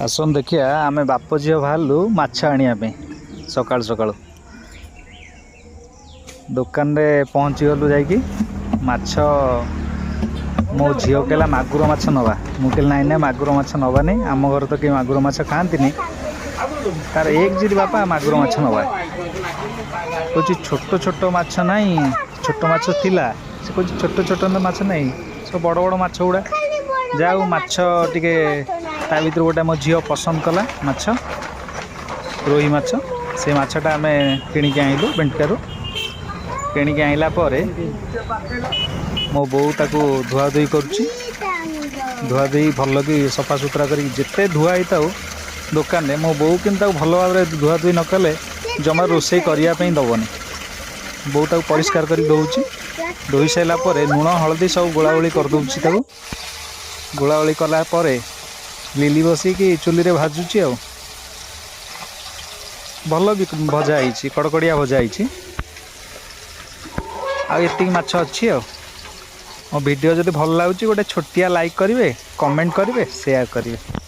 आसन देखिया आमे बाप झील बाहरलु माछ आनिया सकाल सकाल दुकान रे पहुँची गलु जाइकी माछ मो झील कहला मागुर माछ नवा मुझे नाई ना मागुर माछ नवा नहीं आम घर तो कहीं मागुर माछ खाती तार एक जिद बापा मागुर माछ नवा कौच छोट छोट माछ नहीं छोट माछ थिला से कौच छोट छोट माछ नहीं सब बड़ बड़ माछ गुड़ा जाऊ माछ टिके ता भीतर गोटे मो झील पसंद कला माछ रोही माछ से माछटा आम किणिकी आइलु बेंटकारू किणिकी आइला परे मो बो ताकू धुआ धुई करुच्ची धुआ धुई भल कि सफा सुतरा कर जिते धुआ होता हो दुकान में मो बो कि भल भाव धुआ धुई न कले जमा रोषे करने दबनी बो ताकू परिष्कार कर दौची धोई सारापर लुण हलदी सब गोलागोली करदे गोलागोली कला लिली बसिकी चुली रे भाजुची आ भल भी भजा है कड़कड़िया भजा है आती माछ अच्छी मो वीडियो जब भल लगे गोटे छोटिया लाइक करेंगे कमेंट करेंगे शेयर करेंगे।